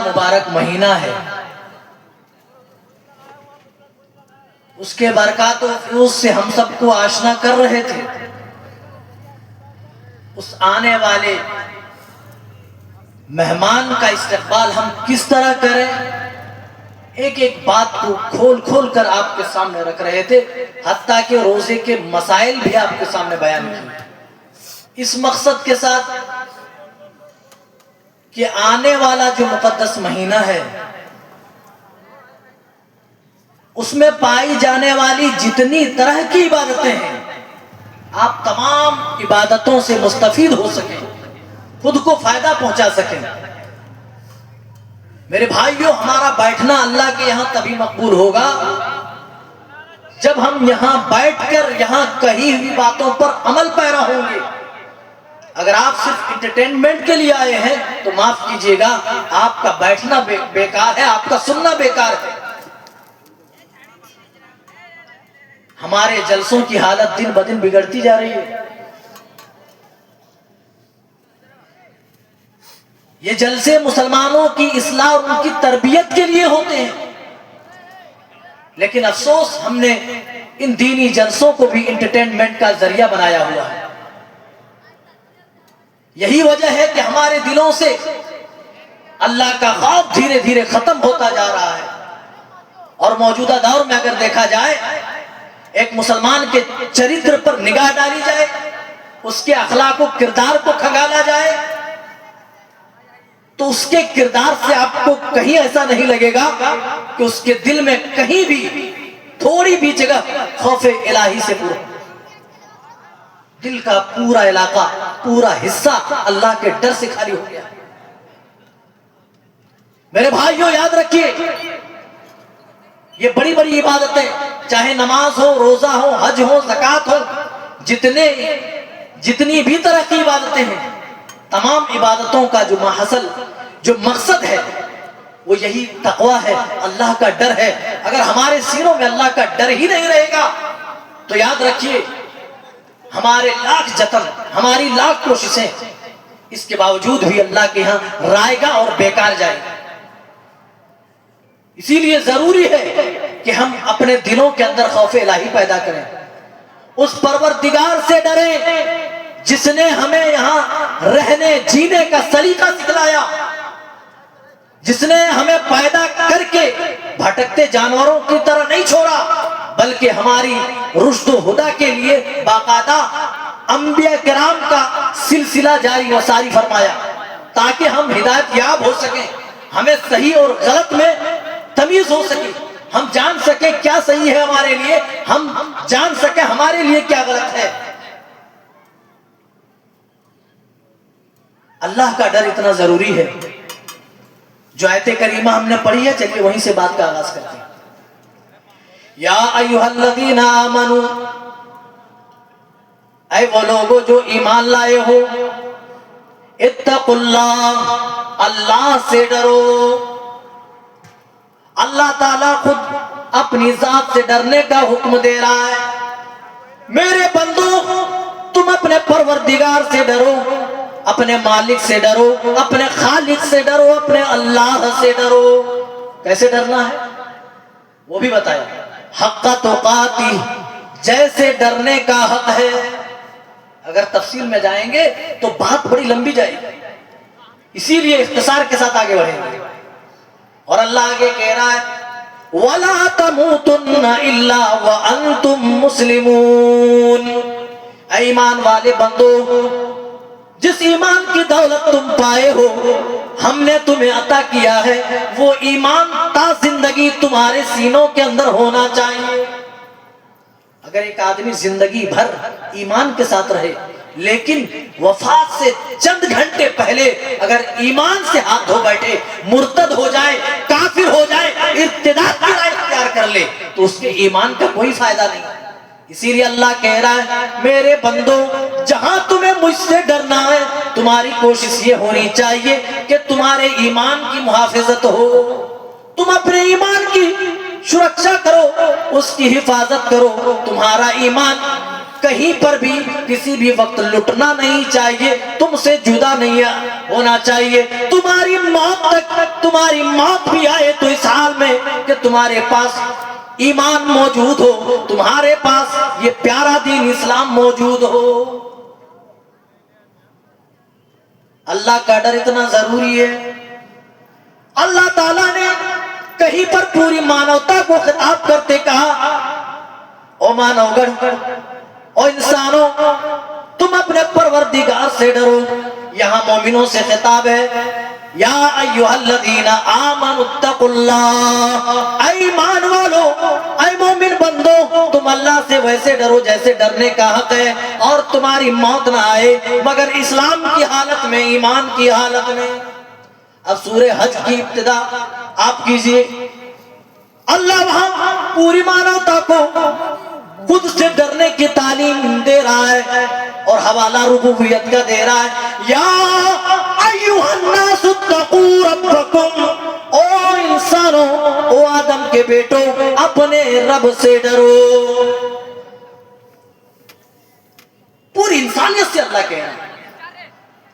مبارک مہینہ ہے، اس کے برکات و فیوز سے ہم سب کو آشنا کر رہے تھے۔ اس آنے والے مہمان کا استقبال ہم کس طرح کریں، ایک ایک بات کو کھول کھول کر آپ کے سامنے رکھ رہے تھے، حتیٰ کہ روزے کے مسائل بھی آپ کے سامنے بیان کیے، اس مقصد کے ساتھ کہ آنے والا جو مقدس مہینہ ہے اس میں پائی جانے والی جتنی طرح کی عبادتیں ہیں، آپ تمام عبادتوں سے مستفید ہو سکیں، خود کو فائدہ پہنچا سکیں۔ میرے بھائیوں، ہمارا بیٹھنا اللہ کے یہاں تبھی مقبول ہوگا جب ہم یہاں بیٹھ کر یہاں کہی ہوئی باتوں پر عمل پیرا ہوں گے۔ اگر آپ صرف انٹرٹینمنٹ کے لیے آئے ہیں تو معاف کیجئے گا، آپ کا بیٹھنا بیکار ہے، آپ کا سننا بیکار ہے۔ ہمارے جلسوں کی حالت دن بدن بگڑتی جا رہی ہے۔ یہ جلسے مسلمانوں کی اصلاح اور ان کی تربیت کے لیے ہوتے ہیں، لیکن افسوس ہم نے ان دینی جلسوں کو بھی انٹرٹینمنٹ کا ذریعہ بنایا ہوا ہے۔ یہی وجہ ہے کہ ہمارے دلوں سے اللہ کا خوف دھیرے دھیرے ختم ہوتا جا رہا ہے، اور موجودہ دور میں اگر دیکھا جائے، ایک مسلمان کے چرتر پر نگاہ ڈالی جائے، اس کے اخلاق و کردار کو کھنگالا جائے، تو اس کے کردار سے آپ کو کہیں ایسا نہیں لگے گا کہ اس کے دل میں کہیں بھی تھوڑی بھی جگہ خوف الہی سے پورا، دل کا پورا علاقہ، پورا حصہ اللہ کے ڈر سے خالی ہو گیا۔ میرے بھائیوں، یاد رکھیے، یہ بڑی بڑی عبادتیں، چاہے نماز ہو، روزہ ہو، حج ہو، زکوٰۃ ہو، جتنی بھی طرح کی عبادتیں ہیں، تمام عبادتوں کا جو محصل، جو مقصد ہے، وہ یہی تقویٰ ہے، اللہ کا ڈر ہے۔ اگر ہمارے سینوں میں اللہ کا ڈر ہی نہیں رہے گا تو یاد رکھیے، ہمارے لاکھ جتن، ہماری لاکھ کوششیں، اس کے باوجود بھی اللہ کے ہاں رائے گا اور بیکار جائے گا۔ اسی لیے ضروری ہے کہ ہم اپنے دلوں کے اندر خوف الہی پیدا کریں، اس پروردگار سے ڈریں جس نے ہمیں یہاں رہنے جینے کا سلیقہ سکھلایا، جس نے ہمیں پیدا کر کے بھٹکتے جانوروں کی طرح نہیں چھوڑا، بلکہ ہماری رشد و ہدیٰ کے لیے باقاعدہ انبیاء کرام کا سلسلہ جاری و ساری فرمایا، تاکہ ہم ہدایت یاب ہو سکیں، ہمیں صحیح اور غلط میں تمیز ہو سکے، ہم جان سکیں کیا صحیح ہے ہمارے لیے، ہم جان سکیں ہمارے لیے کیا غلط ہے۔ اللہ کا ڈر اتنا ضروری ہے۔ جو آیت کریمہ ہم نے پڑھی ہے، چلیے وہیں سے بات کا آغاز کرتے ہیں۔ یا ایھا الذین آمنوا، اے وہ لوگوں جو ایمان لائے ہو، اتقوا اللہ، اللہ سے ڈرو۔ اللہ تعالیٰ خود اپنی ذات سے ڈرنے کا حکم دے رہا ہے۔ میرے بندو، تم اپنے پروردگار سے ڈرو، اپنے مالک سے ڈرو، اپنے خالق سے ڈرو، اپنے اللہ سے ڈرو۔ کیسے ڈرنا ہے وہ بھی بتایا، حق تقاتی، جیسے ڈرنے کا حق ہے۔ اگر تفصیل میں جائیں گے تو بات بڑی لمبی جائے گی، اسی لیے اختصار کے ساتھ آگے بڑھیں گے۔ اور اللہ آگے کہہ رہا ہے، وَلَا تَمُوتُنَّ إِلَّا وَأَنْتُمْ مُسْلِمُونَ۔ اے ایمان والے بندو، جس ایمان کی دولت تم پائے ہو، ہم نے تمہیں عطا کیا ہے، وہ ایمان تا زندگی تمہارے سینوں کے اندر ہونا چاہیے۔ اگر ایک آدمی زندگی بھر ایمان کے ساتھ رہے، لیکن وفات سے چند گھنٹے پہلے اگر ایمان سے ہاتھ دھو بیٹھے، مرتد ہو جائے، کافر ہو جائے، ارتداد کی رائے اختیار کر لے، تو اس کے ایمان کا کوئی فائدہ نہیں۔ اسی لیے اللہ کہہ رہا ہے، میرے بندو، جہاں تمہیں مجھ سے ڈرنا ہے، تمہاری کوشش یہ ہونی چاہیے کہ تمہارے ایمان کی محافظت ہو، تم اپنے ایمان کی سرکشا کرو، اس کی حفاظت کرو۔ تمہارا ایمان کہیں پر بھی کسی بھی وقت لٹنا نہیں چاہیے، تم سے جدا نہیں ہونا چاہیے، تمہاری موت بھی آئے تو اس حال میں کہ تمہارے پاس ایمان موجود ہو، تمہارے پاس یہ پیارا دین اسلام موجود ہو۔ اللہ کا ڈر اتنا ضروری ہے۔ اللہ تعالیٰ نے کہیں پر پوری مانوتا کو خطاب کرتے کہا، او مانو گڑ، او انسانوں، تم اپنے پروردگار سے ڈرو۔ یہاں مومنوں سے خطاب ہے، یا ایھا الذین آمنوا اتقوا اللہ، اے ایمان والو، اے مومن بندو، تم اللہ سے ویسے ڈرو جیسے ڈرنے کا حق ہے، اور تمہاری موت نہ آئے مگر اسلام کی حالت میں، ایمان کی حالت میں۔ اب سورہ حج کی ابتدا آپ کیجئے، اللہ وہاں پوری مانوتا کو خود سے ڈرنے کی تعلیم دے رہا ہے اور حوالہ ربوبیت کا دے رہا ہے۔ یا ایھا الناس اتقوا ربکم، او انسانوں، او آدم کے بیٹو، اپنے رب سے ڈرو۔ پوری انسانیت سے اللہ کہہ رہا ہے،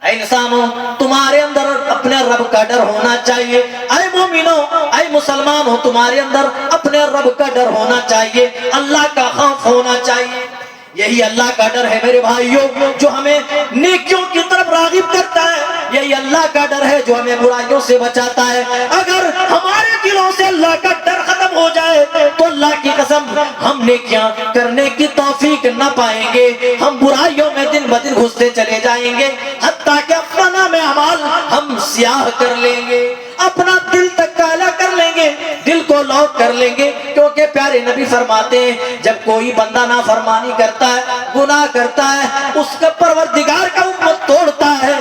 اے انسانوں، تمہارے اندر اپنے رب کا ڈر ہونا چاہیے۔ اے مومنوں، اے مسلمانوں، تمہارے اندر اپنے رب کا ڈر ہونا چاہیے، اللہ کا خوف ہونا چاہیے۔ یہی اللہ کا ڈر ہے میرے بھائیوں جو ہمیں نیکیوں کی طرف راغب کرتا ہے، یہی اللہ کا ڈر ہے جو ہمیں برائیوں سے بچاتا ہے۔ اگر ہمارے دلوں سے اللہ کا ڈر ختم ہو جائے تو اللہ کی قسم ہم نیکیاں کرنے کی توفیق نہ پائیں گے، ہم برائیوں میں دن بدن گھستے چلے جائیں گے، حتیٰ کہ اپنا نام اعمال ہم سیاہ کر لیں گے، اپنا دل تک کالا کر لیں گے، دل کو لوک کر لیں گے۔ کیونکہ پیارے نبی فرماتے ہیں جب کوئی بندہ نافرمانی کرتا ہے، گناہ کرتا ہے، اس کا پروردگار کا حکم توڑتا ہے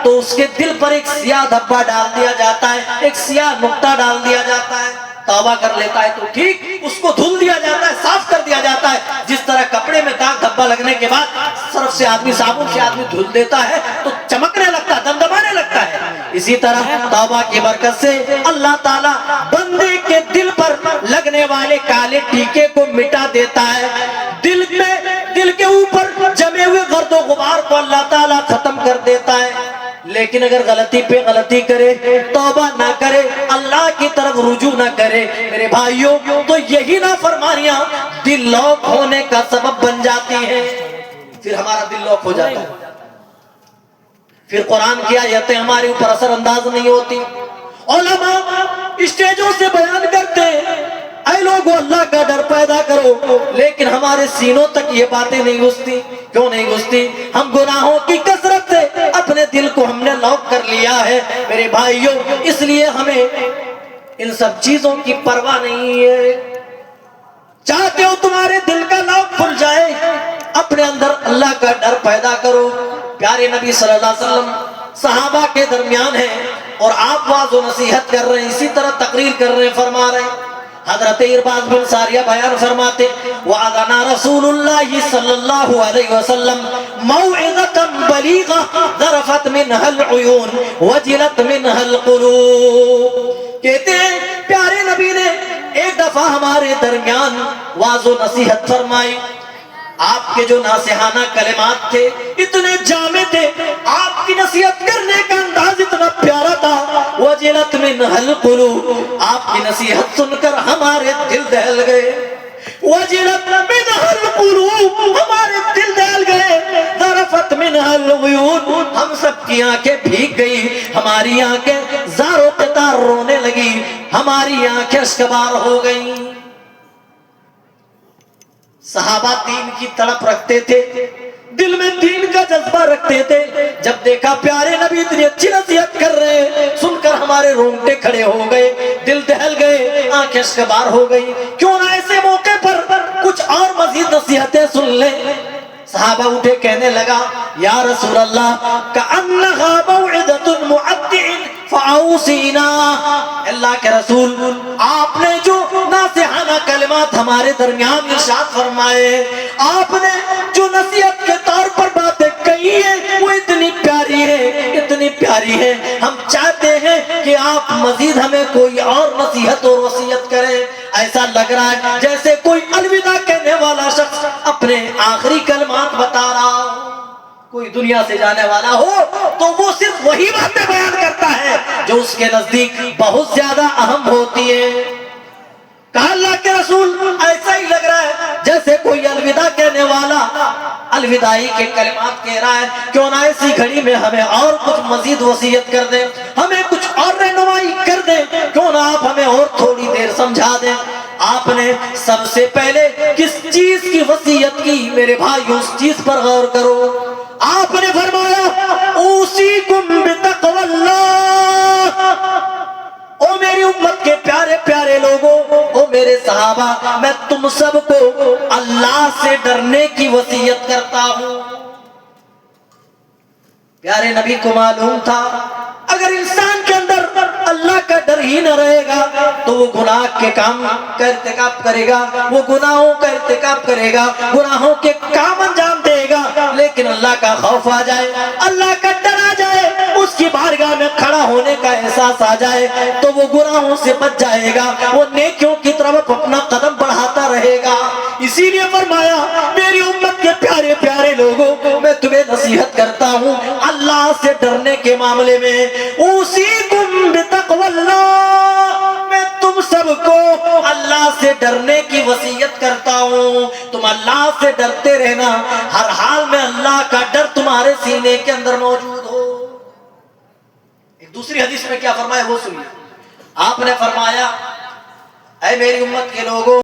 تو اس کے دل پر ایک سیاہ دھبا ڈال دیا جاتا ہے، ایک سیاہ نقطہ ڈال دیا جاتا ہے۔ توبہ کر لیتا ہے تو ٹھیک، اس کو دھل دیا جاتا ہے، صاف کر دیا جاتا ہے۔ جس طرح کپڑے میں داغ دھبا لگنے کے بعد صرف سے آدمی، صابن سے آدمی دھل دیتا ہے تو چمکنے لگتا ہے، دمدمانے لگتا ہے، اسی طرح توبہ کی برکت سے اللہ تعالیٰ بندے کے دل پر لگنے والے کالے ٹیکے کو مٹا دیتا ہے، دل کے اوپر جمے ہوئے گرد و غبار کو اللہ تعالیٰ ختم کر دیتا ہے۔ لیکن اگر غلطی پہ غلطی کرے، توبہ نہ کرے، اللہ کی طرف رجوع نہ کرے میرے بھائیوں، تو یہی نافرمانیاں دل لوک ہونے کا سبب بن جاتی ہیں، پھر ہمارا دل لوک ہو جاتا ہے، پھر قرآن کی آیتیں ہمارے اوپر اثر انداز نہیں ہوتی۔ علماء اسٹیجوں سے بیان کرتے ہیں اے لوگوں اللہ کا ڈر پیدا کرو، لیکن ہمارے سینوں تک یہ باتیں نہیں گھستی۔ کیوں نہیں گھستی؟ ہم گناہوں کی کثرت سے اپنے دل کو ہم نے لوک کر لیا ہے میرے بھائیوں، اس لیے ہمیں ان سب چیزوں کی پرواہ نہیں ہے۔ چاہتے ہو تمہارے دل کا لوک کھل جائے، اپنے اندر اللہ کا ڈر پیدا کرو۔ پیارے نبی صلی اللہ علیہ وسلم صحابہ کے درمیان ہیں اور آپ واعظ و نصیحت کر رہے ہیں، اسی طرح تقریر کر رہے ہیں، فرما رہے ہیں۔ حضرت ارباز بن ساریہ بیان فرماتے وَعَدَنَا رَسُولُ اللَّهِ صلی اللہ علیہ وسلم مَوْعِظَةً بَلِيغَةً ذَرَفَتْ مِنْهَا الْعُيُونَ وَجِلَتْ مِنْهَا الْقُلُوبُ۔ کہتے ہیں پیارے نبی نے ایک دفعہ ہمارے درمیان واعظ و نصیحت فرمائی، آپ کے جو ناصحانہ کلمات تھے اتنے جامع تھے، آپ کی نصیحت کرنے کا انداز اتنا پیارا تھا، وجلت منها القلوب، آپ کی نصیحت سن کر ہمارے دل دہل گئے، وجلت منها القلوب، ہمارے دل دہل گئے، ذرفت منها العیون، ہم سب کی آنکھیں بھیگ گئی، ہماری آنکھیں زار و قطار رونے لگی، ہماری آنکھیں اشکبار ہو گئیں۔ صحابہ دین کی تڑپ رکھتے تھے، دل میں دین کا جذبہ رکھتے تھے، جب دیکھا پیارے نبی اتنی اچھی نصیحت کر رہے ہیں، سن کر ہمارے رونگٹے کھڑے ہو گئے، دل دہل گئے، آنکھیں اشکبار ہو گئی، کیوں نہ ایسے موقع پر کچھ اور مزید نصیحتیں سن لیں۔ صحابہ اٹھے، کہنے لگا یا رسول اللہ کأنہا موعظۃ مودع فاوصینا، اللہ کے رسول آپ نے جو ناصحانہ کلمات ہمارے درمیان ارشاد فرمائے، آپ نے جو نصیحت کے طور پر باتیں کہی ہیں وہ اتنی پیاری ہے، اتنی پیاری ہے، ہم چاہتے ہیں کہ آپ مزید ہمیں کوئی اور نصیحت اور وصیت کریں۔ ایسا لگ رہا ہے جیسے کوئی الوداع کہنے والا شخص اپنے آخری کلمات بتا رہا ہوں. کوئی دنیا سے جانے والا ہو تو وہ صرف وہی باتیں بیان کرتا ہے جو اس کے نزدیک بہت زیادہ اہم ہوتی ہے. کہا اللہ کے رسول ایسا ہی لگ رہا ہے جیسے کوئی الوداع کہنے والا الوداعی کے کلمات کہہ رہا ہے. کیوں نہ ایسی گھڑی میں ہمیں اور کچھ مزید وصیت کر دیں, ہمیں کچھ اور رہنمائی کر دیں, کیوں نہ آپ ہمیں اور تھوڑی دیر سمجھا دیں. آپ نے سب سے پہلے کس چیز کی وصیت کی میرے بھائی, اس چیز پر غور کرو. آپ نے فرمایا اوصیکم بتقوی اللہ. او میری امت کے پیارے پیارے لوگوں, او میرے صحابہ, میں تم سب کو اللہ سے ڈرنے کی وصیت کرتا ہوں. پیارے نبی کو معلوم تھا اگر انسان کے اندر اللہ کا ڈر ہی نہ رہے گا تو وہ گناہ کے کام کا ارتکاب کرے گا, وہ گناہوں کا ارتکاب کرے گا, گناہوں کے کام انجام دے گا. لیکن اللہ کا خوف آ جائے, اللہ کا ڈر آ جائے, اس کی بارگاہ میں کھڑا ہونے کا احساس آ جائے تو وہ گناہوں سے بچ جائے گا, وہ نیکیوں کی طرف اپنا قدم بڑھاتا رہے گا. اسی لیے فرمایا میری امت کے پیارے پیارے لوگوں, میں تمہیں نصیحت کرتا ہوں اللہ سے ڈرنے کے معاملے میں. اوصیکم بتقوی اللہ, میں تم سب کو اللہ سے ڈرنے کی وصیت کرتا ہوں. تم اللہ سے ڈرتے رہنا, ہر حال میں اللہ کا ڈر تمہارے سینے کے اندر موجود ہو. ایک دوسری حدیث میں کیا فرمایا وہ سنیے. آپ نے فرمایا اے میری امت کے لوگوں,